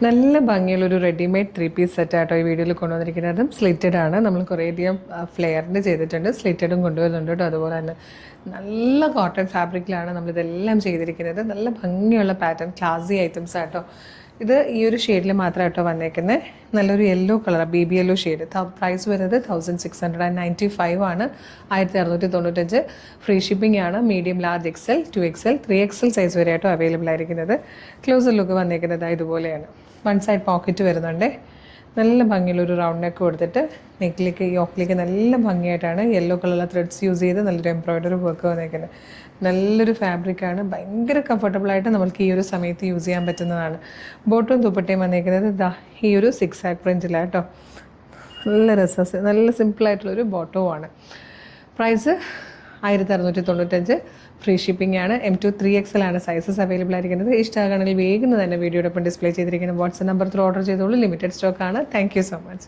നല്ല ഭംഗിയുള്ളൊരു readymade 3 piece സെറ്റായിട്ടോ ഈ വീഡിയോയിൽ കൊണ്ടുവന്നിരിക്കുന്നതും സ്ലിറ്റഡ് ആണ്. നമ്മൾ കുറേയധികം ഫ്ലെയറിൻ്റെ ചെയ്തിട്ടുണ്ട്, സ്ലിറ്റഡും കൊണ്ടുവരുന്നുണ്ട് കേട്ടോ. അതുപോലെ തന്നെ നല്ല കോട്ടൺ ഫാബ്രിക്കിലാണ് നമ്മളിതെല്ലാം ചെയ്തിരിക്കുന്നത്. നല്ല ഭംഗിയുള്ള പാറ്റേൺ, ക്ലാസി ഐറ്റംസ് ആട്ടോ. ഇത് ഈ ഒരു ഷെയ്ഡിൽ മാത്രം കേട്ടോ വന്നേക്കുന്നത്. നല്ലൊരു yellow colour, baby yellow shade. Price വരുന്നത് 1695 ആണ്. 1695. ഫ്രീ ഷിപ്പിംഗ് ആണ്. Medium, large, XL, 2XL, 3XL size വരെ ആയിട്ടോ അവൈലബിൾ ആയിരിക്കുന്നത്. ക്ലോസർ ലുക്ക് വന്നേക്കുന്നത് ഇതുപോലെയാണ്. വൺ സൈഡ് പോക്കറ്റ് വരുന്നുണ്ട്. നല്ല ഭംഗിയുള്ളൊരു റൗണ്ട് നെക്ക് കൊടുത്തിട്ട് നെക്കിലേക്ക്, യോക്കിലേക്ക് നല്ല ഭംഗിയായിട്ടാണ് യെല്ലോ കളറിലെ ത്രെഡ്സ് യൂസ് ചെയ്ത് നല്ലൊരു എംബ്രോയ്ഡറി വർക്ക് വന്നേക്കുന്നത്. നല്ലൊരു ഫാബ്രിക്കാണ്. ഭയങ്കര കംഫർട്ടബിളായിട്ട് നമുക്ക് ഈ ഒരു സമയത്ത് യൂസ് ചെയ്യാൻ പറ്റുന്നതാണ്. ബോട്ടും ദുപ്പട്ടയും വന്നേക്കുന്നത് ഈ ഒരു 6 ആക്ക് പ്രിൻറ്റിലാണ് കേട്ടോ. നല്ല രസം, നല്ല സിമ്പിളായിട്ടുള്ളൊരു ബോട്ടവുമാണ്. പ്രൈസ് 1695. ഫ്രീ ഷിപ്പിംഗ് ആണ്. M2 3XL ആണ് സൈസസ് അവൈലബിൾ ആയിരിക്കുന്നത്. ഇഷ്ടമാണെങ്കിൽ വേഗം തന്നെ വീഡിയോടൊപ്പം ഡിസ്പ്ലേ ചെയ്തിരിക്കുന്ന വാട്സ്ആപ്പ് നമ്പർ ത്രൂ ഓർഡർ ചെയ്തോളൂ. ലിമിറ്റഡ് സ്റ്റോക്ക് ആണ്. Thank you so much.